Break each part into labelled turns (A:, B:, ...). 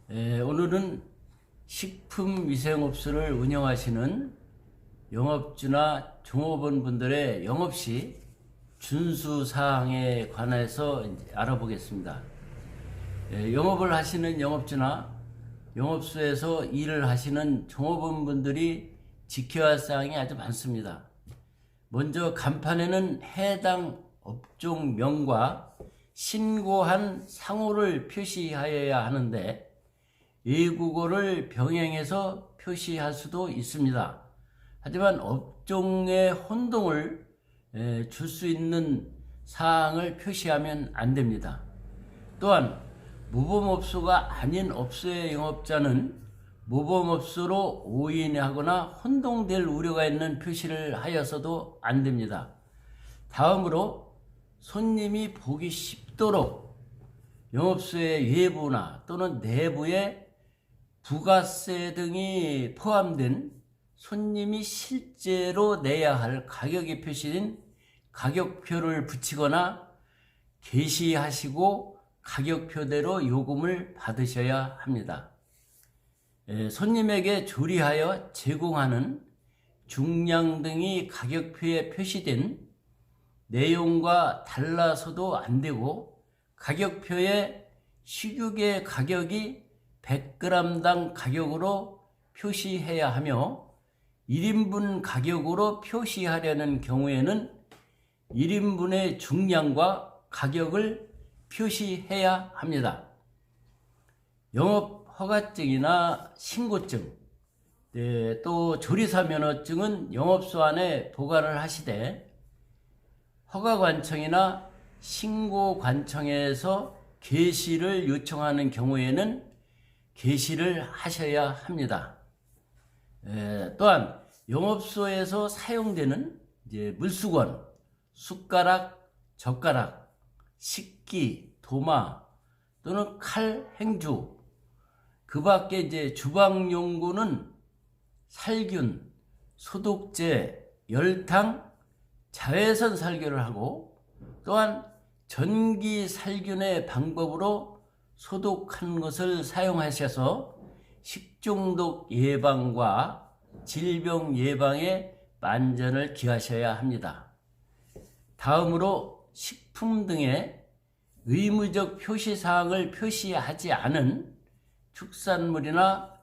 A: 오늘은 식품위생업소를 운영하시는 영업주나 종업원 분들의 영업시 준수사항에 관해서 알아보겠습니다. 영업을 하시는 영업주나 영업소에서 일을 하시는 종업원 분들이 지켜야 할 사항이 아주 많습니다. 먼저 간판에는 해당 업종명과 신고한 상호를 표시하여야 하는데 외국어를 병행해서 표시할 수도 있습니다. 하지만 업종의 혼동을 줄 수 있는 사항을 표시하면 안 됩니다. 또한 모범업소가 아닌 업소의 영업자는 모범업소로 오인하거나 혼동될 우려가 있는 표시를 하여서도 안 됩니다. 다음으로 손님이 보기 쉽도록 영업소의 외부나 또는 내부에 부가세 등이 포함된 손님이 실제로 내야 할 가격이 표시된 가격표를 붙이거나 게시하시고 가격표대로 요금을 받으셔야 합니다. 손님에게 조리하여 제공하는 중량 등이 가격표에 표시된 내용과 달라서도 안 되고 가격표에 식육의 가격이 100g당 가격으로 표시해야 하며 1인분 가격으로 표시하려는 경우에는 1인분의 중량과 가격을 표시해야 합니다. 영업 허가증이나 신고증, 또 조리사 면허증은 영업소 안에 보관을 하시되 허가관청이나 신고관청에서 게시를 요청하는 경우에는 게시를 하셔야 합니다. 또한 영업소에서 사용되는 물수건, 숟가락, 젓가락, 식기, 도마 또는 칼, 행주, 그 밖에 주방용구는 살균, 소독제, 열탕, 자외선 살균을 하고 또한 전기 살균의 방법으로 소독한 것을 사용하셔서 식중독 예방과 질병 예방에 만전을 기하셔야 합니다. 다음으로 식품 등의 의무적 표시사항을 표시하지 않은 축산물이나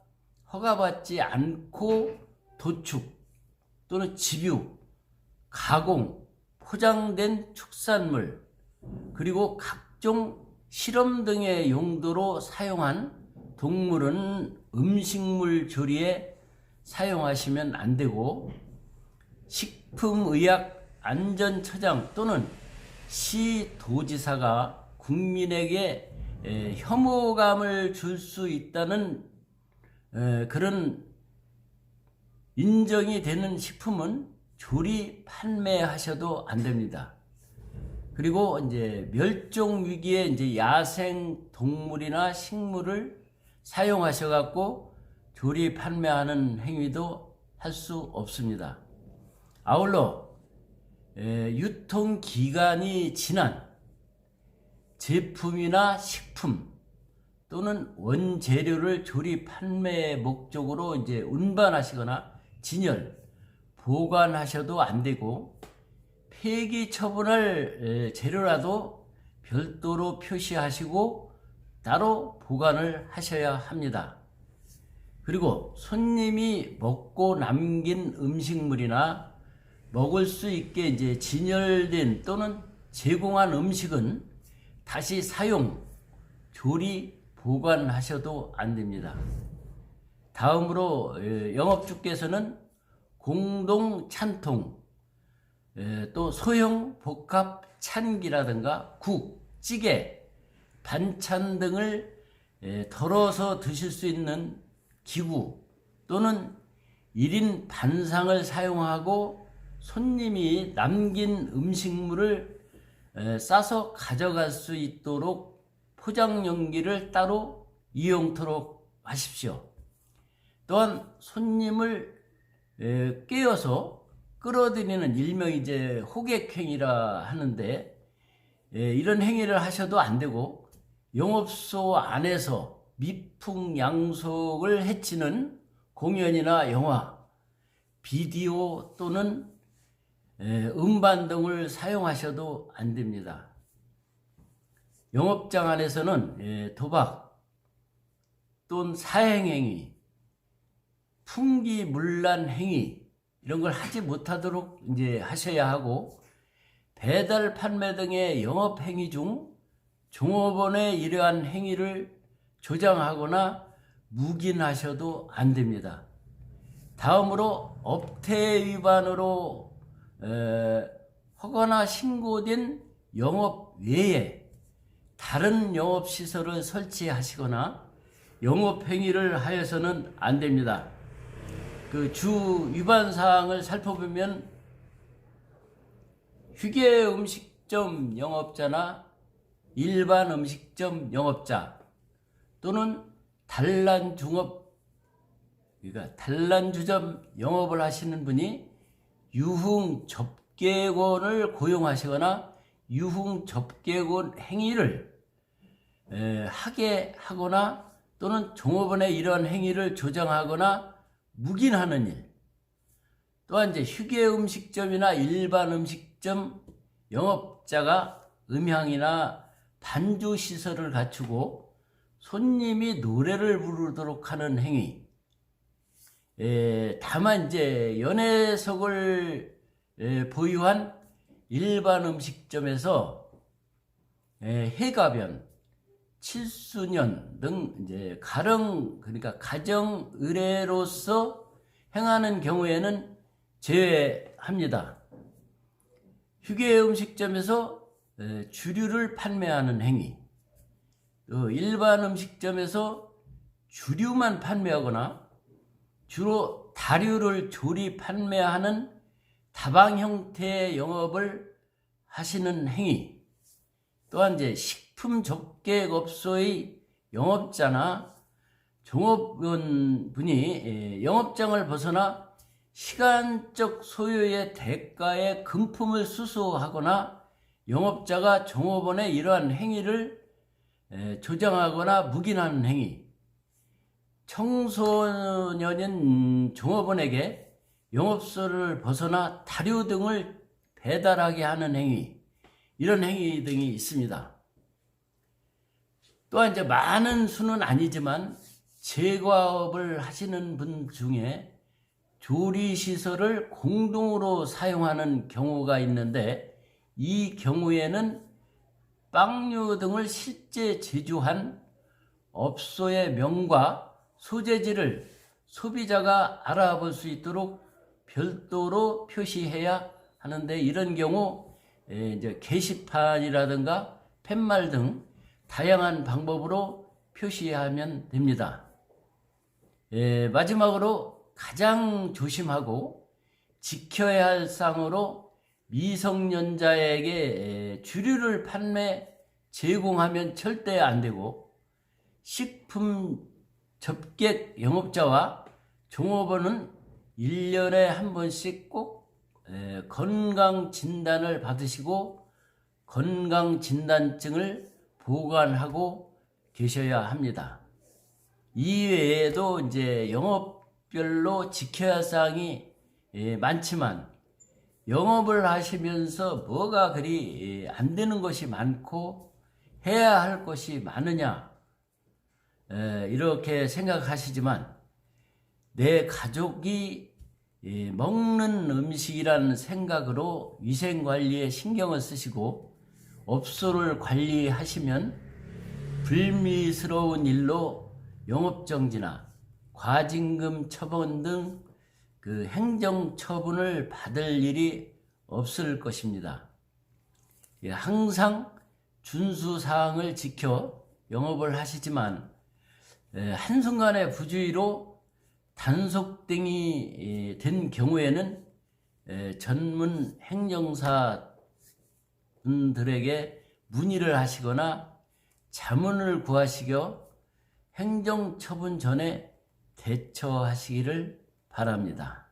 A: 허가받지 않고 도축 또는 집유, 가공, 포장된 축산물 그리고 각종 실험 등의 용도로 사용한 동물은 음식물 조리에 사용하시면 안 되고 식품의약안전처장 또는 시도지사가 국민에게 혐오감을 줄 수 있다는 그런 인정이 되는 식품은 조리 판매하셔도 안 됩니다. 그리고 멸종 위기의 야생 동물이나 식물을 사용하셔 갖고 조리 판매하는 행위도 할 수 없습니다. 아울러 유통 기간이 지난 제품이나 식품 또는 원재료를 조리 판매 목적으로 운반하시거나 진열, 보관하셔도 안 되고 폐기 처분할 재료라도 별도로 표시하시고 따로 보관을 하셔야 합니다. 그리고 손님이 먹고 남긴 음식물이나 먹을 수 있게 진열된 또는 제공한 음식은 다시 사용, 조리, 보관하셔도 안 됩니다. 다음으로 영업주께서는 공동 찬통, 또 소형 복합 찬기라든가 국, 찌개, 반찬 등을 덜어서 드실 수 있는 기구 또는 1인 반상을 사용하고 손님이 남긴 음식물을 싸서 가져갈 수 있도록 포장 용기를 따로 이용토록 하십시오. 또한 손님을 깨어서 끌어들이는 일명 호객행위라 하는데 이런 행위를 하셔도 안 되고 영업소 안에서 미풍양속을 해치는 공연이나 영화, 비디오 또는 음반 등을 사용하셔도 안 됩니다. 영업장 안에서는 도박 또는 사행행위, 풍기문란 행위 이런 걸 하지 못하도록 이제 하셔야 하고, 배달 판매 등의 영업 행위 중 종업원의 이러한 행위를 조장하거나 묵인하셔도 안 됩니다. 다음으로 업태 위반으로 허가나 신고된 영업 외에 다른 영업시설을 설치하시거나 영업행위를 하여서는 안 됩니다. 그 주 위반사항을 살펴보면 휴게 음식점 영업자나 일반 음식점 영업자 또는 단란주점 영업을 하시는 분이 유흥접객원을 고용하시거나 유흥접객원 행위를 하게 하거나 또는 종업원의 이러한 행위를 조장하거나 묵인하는 일, 또한 이제 휴게 음식점이나 일반 음식점 영업자가 음향이나 반주 시설을 갖추고 손님이 노래를 부르도록 하는 행위, 다만 이제 연회석을 보유한 일반 음식점에서 해가변, 칠수년 등 이제 그러니까 가정 의뢰로서 행하는 경우에는 제외합니다. 휴게 음식점에서 주류를 판매하는 행위, 일반 음식점에서 주류만 판매하거나 주로 다류를 조리 판매하는 다방 형태의 영업을 하시는 행위, 또한 이제 식품 접객업소의 영업자나 종업원 분이 영업장을 벗어나 시간적 소요의 대가에 금품을 수수하거나 영업자가 종업원의 이러한 행위를 조장하거나 묵인하는 행위, 청소년인 종업원에게 영업소를 벗어나 다류 등을 배달하게 하는 행위, 이런 행위 등이 있습니다. 또한 이제 많은 수는 아니지만 제과업을 하시는 분 중에 조리시설을 공동으로 사용하는 경우가 있는데, 이 경우에는 빵류 등을 실제 제조한 업소의 명과 소재지를 소비자가 알아볼 수 있도록 별도로 표시해야 하는데, 이런 경우 이제 게시판이라든가 팻말 등 다양한 방법으로 표시하면 됩니다. 마지막으로 가장 조심하고 지켜야 할 사항으로 미성년자에게 주류를 제공하면 절대 안 되고, 식품 접객 영업자와 종업원은 1년에 한 번씩 꼭 건강진단을 받으시고 건강진단증을 보관하고 계셔야 합니다. 이외에도 이제 영업별로 지켜야 할 사항이 많지만, 영업을 하시면서 뭐가 그리 안 되는 것이 많고 해야 할 것이 많으냐, 이렇게 생각하시지만, 내 가족이 먹는 음식이라는 생각으로 위생관리에 신경을 쓰시고 업소를 관리하시면 불미스러운 일로 영업정지나 과징금 처분 등 그 행정처분을 받을 일이 없을 것입니다. 항상 준수사항을 지켜 영업을 하시지만 한순간의 부주의로 단속등이 된 경우에는 전문 행정사 분들에게 문의를 하시거나 자문을 구하시겨 행정처분 전에 대처하시기를 바랍니다.